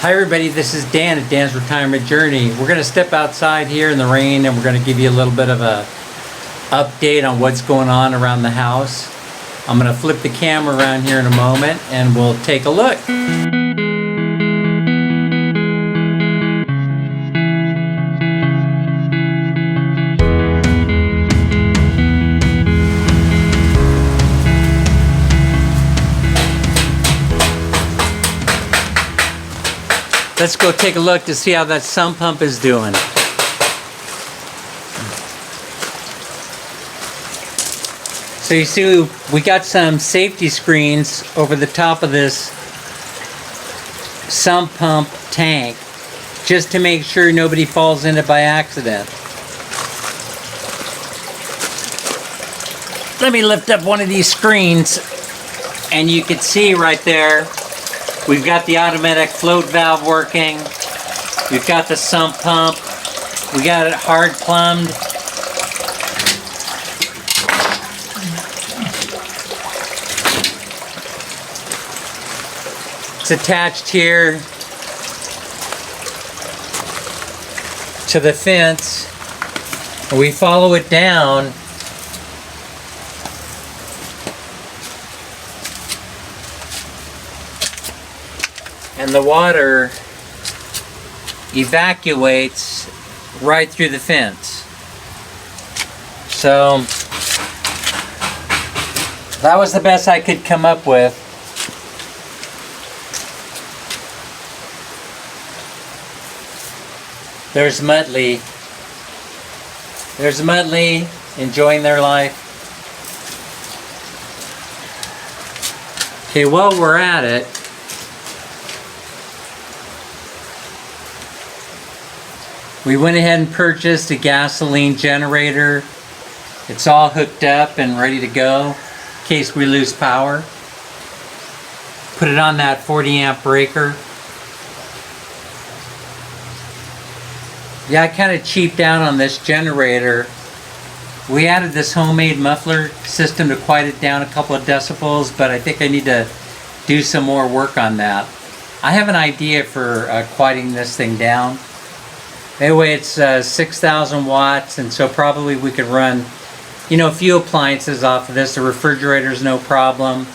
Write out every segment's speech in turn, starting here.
Hi everybody, this is Dan at Dan's Retirement Journey. We're going to step outside here in the rain and we're going to give you a little bit of a update on what's going on around the house. I'm going to flip the camera around here in a moment and we'll take a look. Let's go take a look to see how that sump pump is doing. So you see, we got some safety screens over the top of this sump pump tank just to make sure nobody falls in it by accident. Let me lift up one of these screens and you can see right there we've got the automatic float valve working. We've got the sump pump. We got it hard plumbed. It's attached here to the fence. And we follow it down. And the water evacuates right through the fence. So that was the best I could come up with. There's Muttley. There's Muttley enjoying their life. Okay, while we're at it, we went ahead and purchased a gasoline generator. It's all hooked up and ready to go in case we lose power. Put it on that 40 amp breaker. Yeah, I kind of cheaped out on this generator. We added this homemade muffler system to quiet it down a couple of decibels, but I think I need to do some more work on that. I have an idea for quieting this thing down. Anyway, it's 6,000 watts, and so probably we could run, a few appliances off of this. The refrigerator's no problem.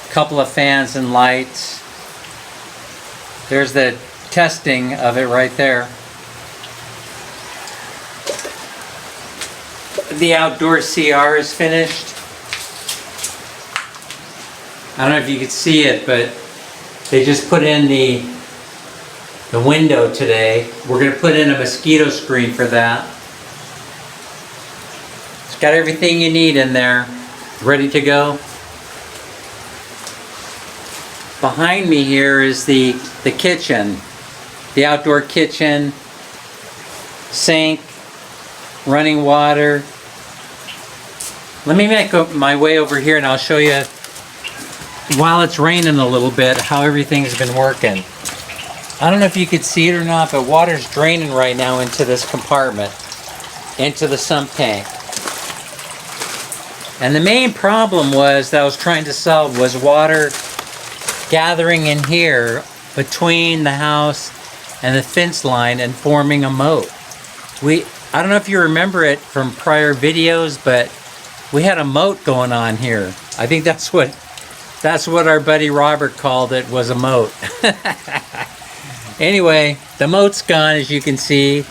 A couple of fans and lights. There's the testing of it right there. The outdoor CR is finished. I don't know if you can see it, but they just put in the window today. We're going to put in a mosquito screen for that. It's got everything you need in there, ready to go. Behind me here is the kitchen, the outdoor kitchen, sink, running water. Let me make my way over here and I'll show you, while it's raining a little bit, how everything's been working. I don't know if you could see it or not, but water's draining right now into this compartment, into the sump tank. And the main problem that I was trying to solve was water gathering in here between the house and the fence line and forming a moat. I don't know if you remember it from prior videos, but we had a moat going on here. I think that's what our buddy Robert called it, was a moat. Anyway, the moat's gone, as you can see.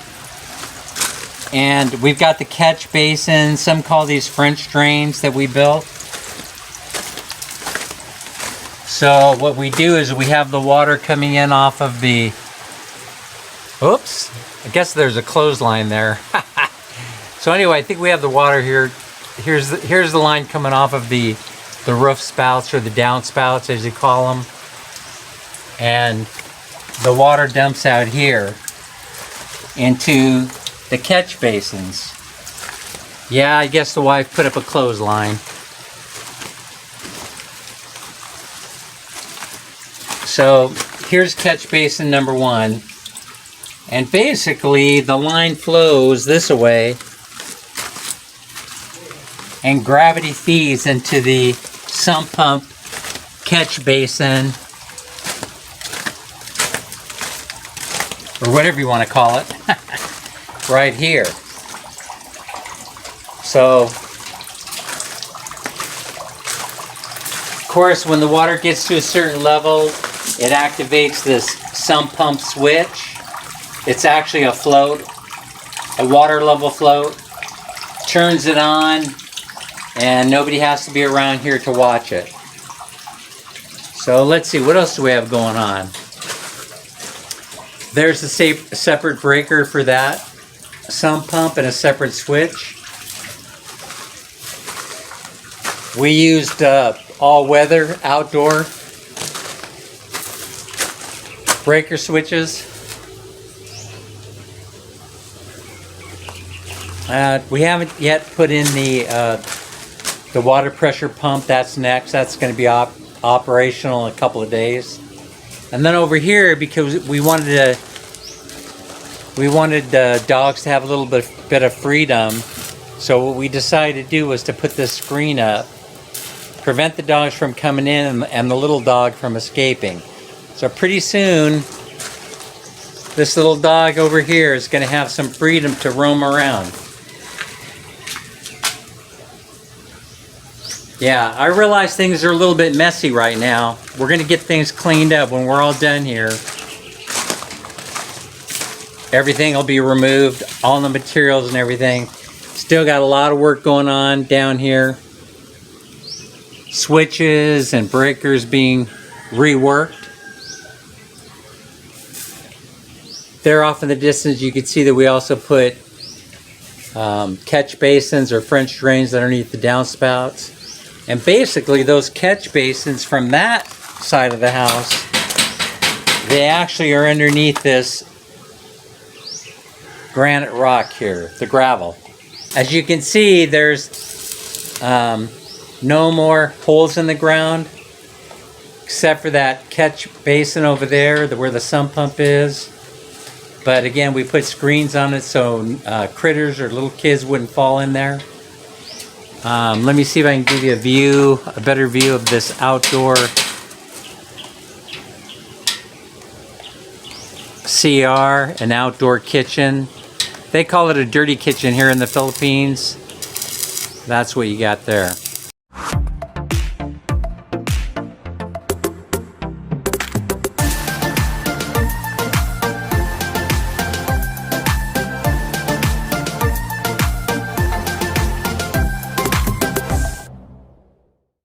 And we've got the catch basin. Some call these French drains that we built. So what we do is we have the water coming in off of the... Oops, I guess there's a clothesline there. So anyway, I think we have the water here. Here's the line coming off of the roof spouts, or the downspouts as you call them. And the water dumps out here into the catch basins. Yeah, I guess the wife put up a clothesline. So here's catch basin number 1. And basically the line flows this way and gravity feeds into the sump pump catch basin or whatever you want to call it, right here. So, of course, when the water gets to a certain level, it activates this sump pump switch. It's actually a float, a water level float. Turns it on, and nobody has to be around here to watch it. So let's see, what else do we have going on? There's a separate breaker for that sump pump and a separate switch. We used all-weather outdoor breaker switches. We haven't yet put in the water pressure pump. That's next. That's going to be operational in a couple of days. And then over here, because we wanted dogs to have a little bit of freedom, so what we decided to do was to put this screen up, prevent the dogs from coming in and the little dog from escaping. So pretty soon, this little dog over here is going to have some freedom to roam around. Yeah, I realize things are a little bit messy right now. We're going to get things cleaned up when we're all done here. Everything will be removed, all the materials and everything. Still got a lot of work going on down here. Switches and breakers being reworked. There off in the distance you can see that we also put catch basins or French drains underneath the downspouts. And basically those catch basins from that side of the house, they actually are underneath this granite rock here, the gravel. As you can see, there's no more holes in the ground except for that catch basin over there where the sump pump is. But again, we put screens on it so critters or little kids wouldn't fall in there. Let me see if I can give you a better view of this outdoor CR, an outdoor kitchen. They call it a dirty kitchen here in the Philippines. That's what you got there.